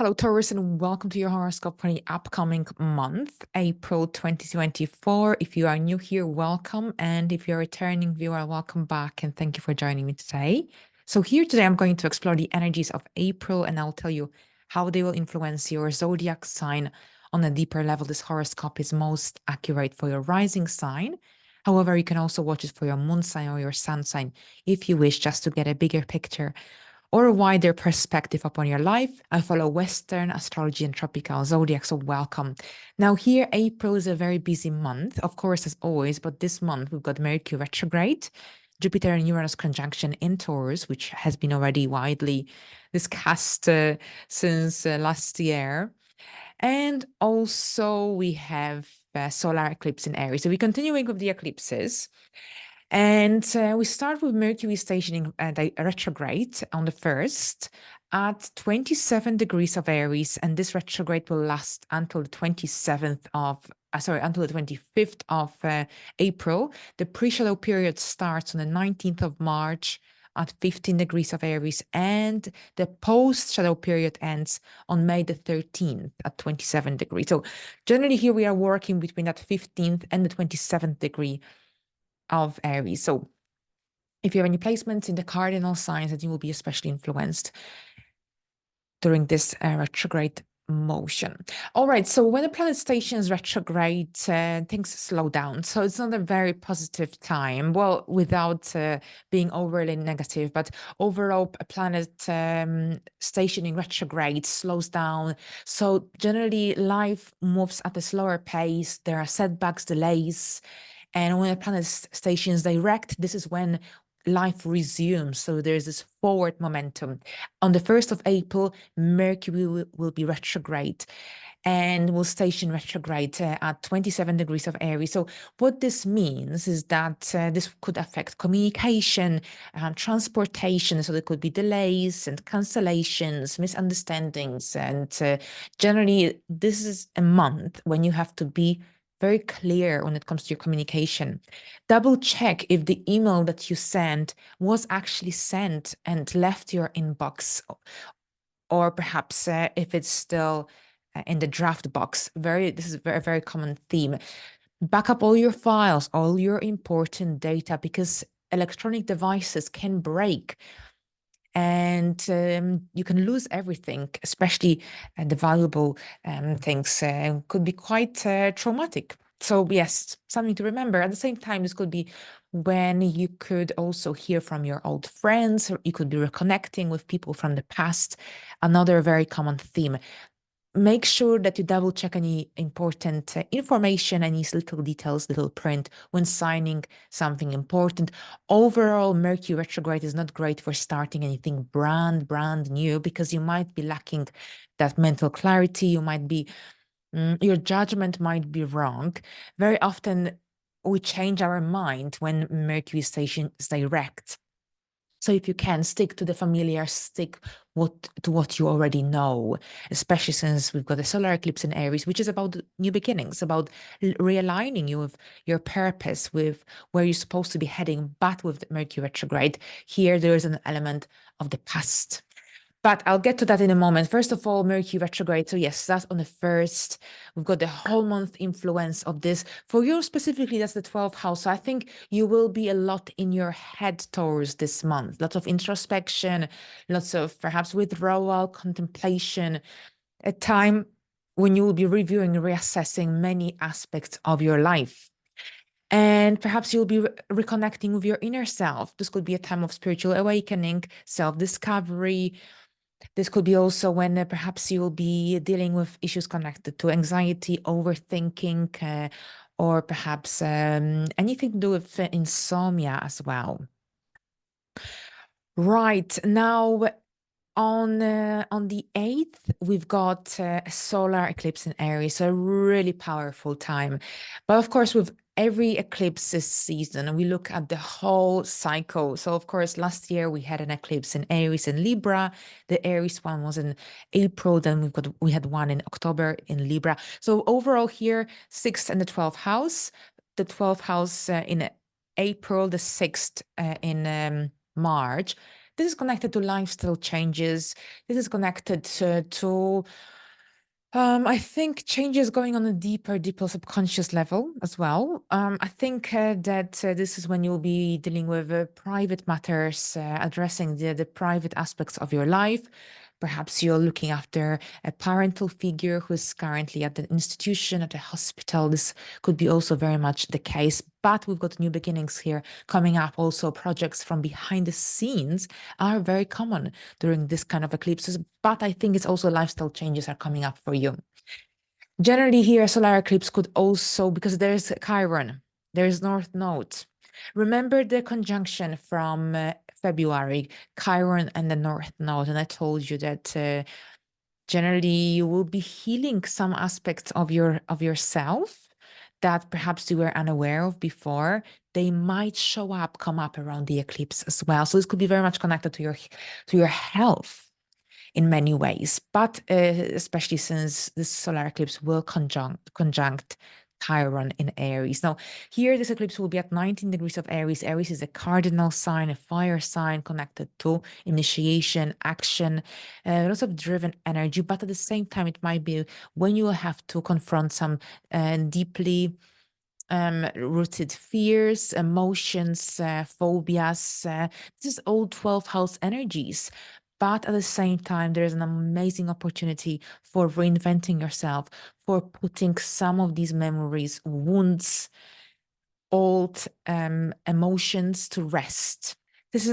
Hello, Taurus, and welcome to your horoscope for the upcoming month, April 2024. If you are new here, welcome. And if you're a returning viewer, welcome back. And thank you for joining me today. So, here today, I'm going to explore the energies of April, and I'll tell you how they will influence your zodiac sign on a deeper level. This horoscope is most accurate for your rising sign. However, you can also watch it for your moon sign or your sun sign if you wish, just to get a bigger picture or a wider perspective upon your life. I follow Western astrology and tropical zodiac, so welcome. Now, here, April is a very busy month, of course, as always, but this month we've got Mercury retrograde, Jupiter and Uranus conjunction in Taurus, which has been already widely discussed since last year. And also, we have solar eclipse in Aries. So, we're continuing with the eclipses. And we start with Mercury stationing retrograde on the 1st at 27 degrees of Aries. And this retrograde will last until the 27th of, until the 25th of April. The pre-shadow period starts on the 19th of March at 15 degrees of Aries, and the post-shadow period ends on May the 13th at 27 degrees. So generally here we are working between that 15th and the 27th degree of Aries. So if you have any placements in the cardinal signs, that you will be especially influenced during this retrograde motion. All right, so when a planet stations retrograde, things slow down. So it's not a very positive time. Well, without being overly negative, but overall, a planet stationing retrograde slows down. So generally, life moves at a slower pace. There are setbacks, delays. And when a planet stations direct, this is when life resumes. So there's this forward momentum. On the 1st of April, Mercury will be retrograde and will station retrograde at 27 degrees of Aries. So what this means is that this could affect communication, transportation. So there could be delays and cancellations, misunderstandings. And generally, this is a month when you have to be very clear when it comes to your communication. Double check if the email that you sent was actually sent and left your inbox, or perhaps if it's still in the draft box. This is a very, very common theme. Back up all your files, all your important data, because electronic devices can break and you can lose everything, especially the valuable things. Could be quite traumatic. So yes, something to remember. At the same time, this could be when you could also hear from your old friends, or you could be reconnecting with people from the past. Another very common theme. Make sure that you double check any important information, any little details, little print when signing something important. Overall, Mercury retrograde is not great for starting anything brand new, because you might be lacking that mental clarity. You might be, your judgment might be wrong. Very often we change our mind when Mercury station is direct. So if you can, stick to the familiar, stick to what you already know, especially since we've got a solar eclipse in Aries, which is about new beginnings, about realigning you with your purpose, with where you're supposed to be heading. But with the Mercury retrograde, here there is an element of the past. But I'll get to that in a moment. First of all, Mercury retrograde. So yes, that's on the 1st. We've got the whole month influence of this. For you specifically, that's the 12th house. So I think you will be a lot in your head towards this month. Lots of introspection, lots of perhaps withdrawal, contemplation, a time when you will be reviewing and reassessing many aspects of your life. And perhaps you'll be reconnecting with your inner self. This could be a time of spiritual awakening, self-discovery. This could be also when perhaps you'll be dealing with issues connected to anxiety, overthinking, or perhaps anything to do with insomnia as well. Right, now on the 8th, we've got a solar eclipse in Aries, so a really powerful time. But of course, with every eclipse this season, we look at the whole cycle. So of course, last year we had an eclipse in Aries and Libra. The Aries one was in April, then we had one in October in Libra. So overall here, 6th and the 12th house. The 12th house in April, the 6th in March. This is connected to lifestyle changes. This is connected to I think changes going on a deeper subconscious level as well. I think that this is when you'll be dealing with private matters, addressing the private aspects of your life. Perhaps you're looking after a parental figure who's currently at an institution, at a hospital. This could be also very much the case. But we've got new beginnings here coming up. Also, projects from behind the scenes are very common during this kind of eclipses. But I think it's also lifestyle changes are coming up for you. Generally, here, a solar eclipse could also, because there's Chiron, there's North Node. Remember the conjunction from February, Chiron and the North Node. And I told you that generally you will be healing some aspects of yourself that perhaps you were unaware of before. They might come up around the eclipse as well. So this could be very much connected to your health in many ways, but especially since this solar eclipse will conjunct Chiron in Aries. Now, here this eclipse will be at 19 degrees of Aries. Aries is a cardinal sign, a fire sign connected to initiation, action, lots of driven energy. But at the same time, it might be when you will have to confront some deeply rooted fears, emotions, phobias. This is all 12th house energies. But at the same time, there is an amazing opportunity for reinventing yourself, for putting some of these memories, wounds, old emotions to rest. This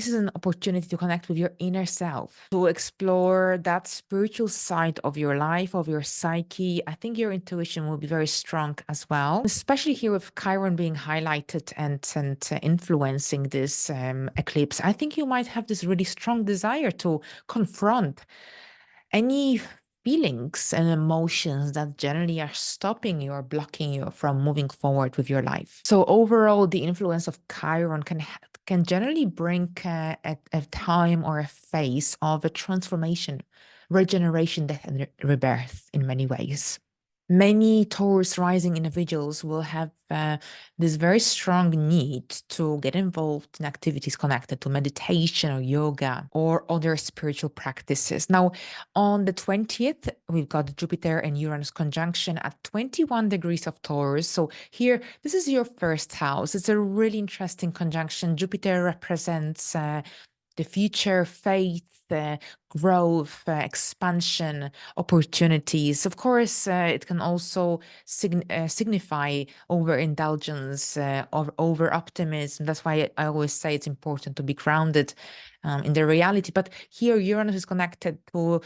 is an opportunity to connect with your inner self, to explore that spiritual side of your life, of your psyche. I think your intuition will be very strong as well, especially here with Chiron being highlighted and influencing this eclipse. I think you might have this really strong desire to confront any feelings and emotions that generally are stopping you or blocking you from moving forward with your life. So overall, the influence of Chiron can generally bring a time or a phase of a transformation, regeneration, death, and rebirth in many ways. Many Taurus rising individuals will have this very strong need to get involved in activities connected to meditation or yoga or other spiritual practices. Now, on the 20th, we've got Jupiter and Uranus conjunction at 21 degrees of Taurus. So here, this is your first house. It's a really interesting conjunction. Jupiter represents the future, faith, growth, expansion, opportunities. Of course, it can also signify overindulgence or over optimism. That's why I always say it's important to be grounded in the reality. But here, Uranus is connected to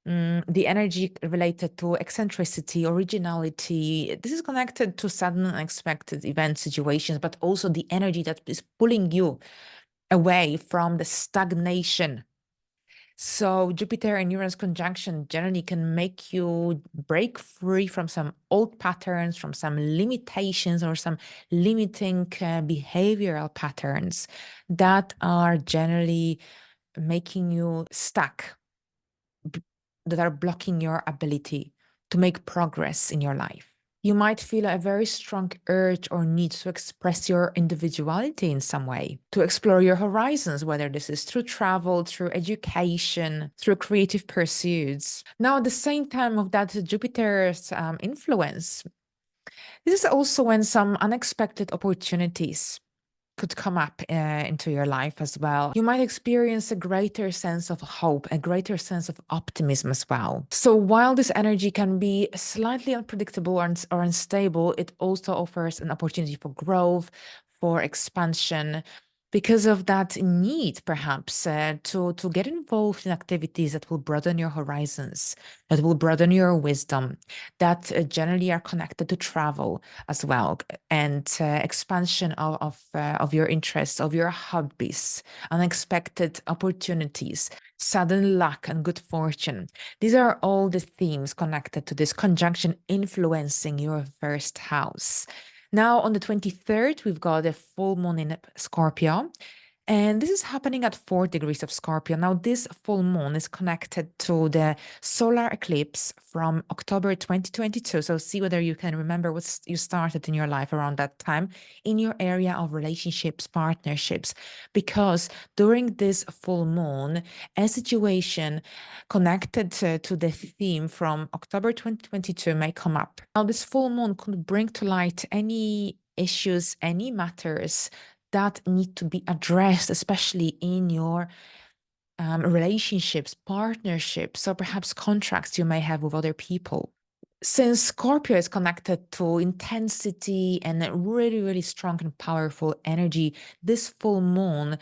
the energy related to eccentricity, originality. This is connected to sudden unexpected event situations, but also the energy that is pulling you away from the stagnation. So Jupiter and Uranus conjunction generally can make you break free from some old patterns, from some limitations or some limiting behavioral patterns that are generally making you stuck, that are blocking your ability to make progress in your life. You might feel a very strong urge or need to express your individuality in some way, to explore your horizons, whether this is through travel, through education, through creative pursuits. Now, at the same time of that Jupiter's influence, this is also when some unexpected opportunities could come up into your life as well. You might experience a greater sense of hope, a greater sense of optimism as well. So while this energy can be slightly unpredictable or unstable, it also offers an opportunity for growth, for expansion, because of that need, perhaps, to get involved in activities that will broaden your horizons, that will broaden your wisdom, that generally are connected to travel as well, and expansion of your interests, of your hobbies, unexpected opportunities, sudden luck, and good fortune. These are all the themes connected to this conjunction influencing your first house. Now, on the 23rd, we've got a full moon in Scorpio. And this is happening at 4 degrees of Scorpio. Now, this full moon is connected to the solar eclipse from October 2022. So see whether you can remember what you started in your life around that time in your area of relationships, partnerships, because during this full moon, a situation connected to the theme from October 2022 may come up. Now, this full moon could bring to light any issues, any matters that need to be addressed, especially in your relationships, partnerships, or perhaps contracts you may have with other people. Since Scorpio is connected to intensity and a really, really strong and powerful energy, this full moon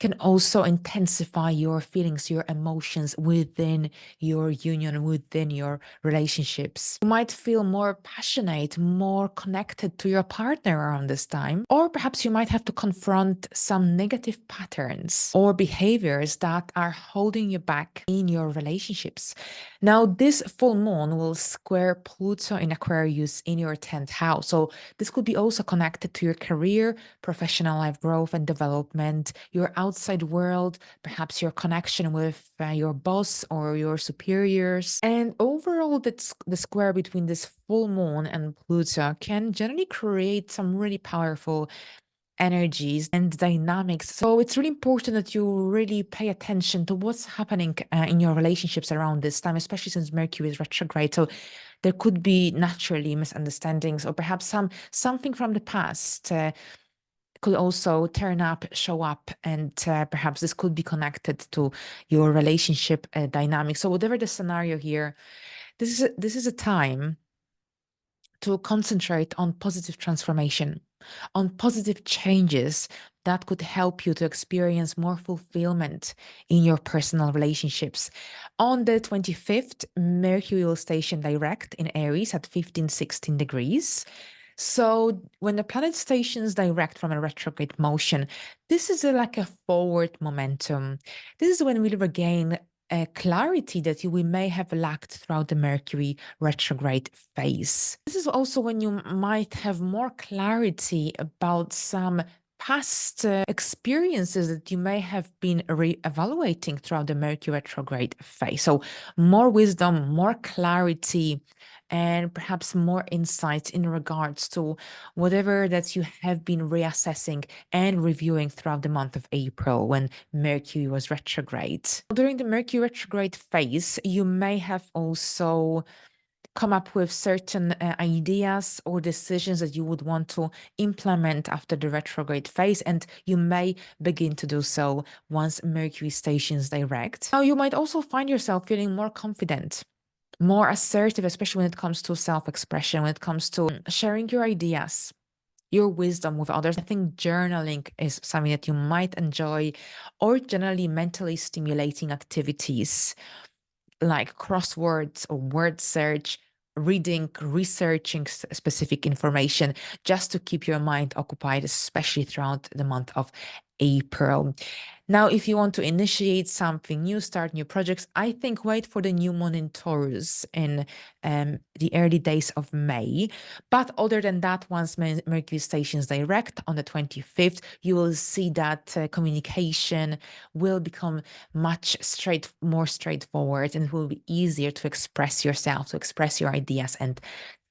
can also intensify your feelings, your emotions within your union, within your relationships. You might feel more passionate, more connected to your partner around this time, or perhaps you might have to confront some negative patterns or behaviors that are holding you back in your relationships. Now, this full moon will square Pluto in Aquarius in your 10th house. So this could be also connected to your career, professional life growth and development, your outside world, perhaps your connection with your boss or your superiors. And overall, the square between this full moon and Pluto can generally create some really powerful energies and dynamics. So it's really important that you really pay attention to what's happening in your relationships around this time, especially since Mercury is retrograde. So there could be naturally misunderstandings or perhaps something from the past could also turn up, show up, and perhaps this could be connected to your relationship dynamic. So whatever the scenario here, this is a time to concentrate on positive transformation, on positive changes that could help you to experience more fulfillment in your personal relationships. On the 25th, Mercury will station direct in Aries at 15-16 degrees. So when the planet stations direct from a retrograde motion, this is like a forward momentum. This is when we regain a clarity that we may have lacked throughout the Mercury retrograde phase. This is also when you might have more clarity about some past experiences that you may have been re-evaluating throughout the Mercury retrograde phase. So more wisdom, more clarity, and perhaps more insights in regards to whatever that you have been reassessing and reviewing throughout the month of April when Mercury was retrograde. During the Mercury retrograde phase, you may have also come up with certain ideas or decisions that you would want to implement after the retrograde phase, and you may begin to do so once Mercury stations direct. Now, you might also find yourself feeling more confident, more assertive, especially when it comes to self-expression, when it comes to sharing your ideas, your wisdom with others. I think journaling is something that you might enjoy, or generally mentally stimulating activities like crosswords or word search, reading, researching specific information just to keep your mind occupied, especially throughout the month of April. Now, if you want to initiate something new, start new projects, I think wait for the new moon in Taurus in the early days of May. But other than that, once Mercury stations direct on the 25th, you will see that communication will become much more straightforward, and it will be easier to express yourself, to express your ideas and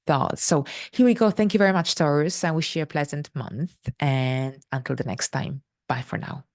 thoughts. So here we go. Thank you very much, Taurus. I wish you a pleasant month, and until the next time, bye for now.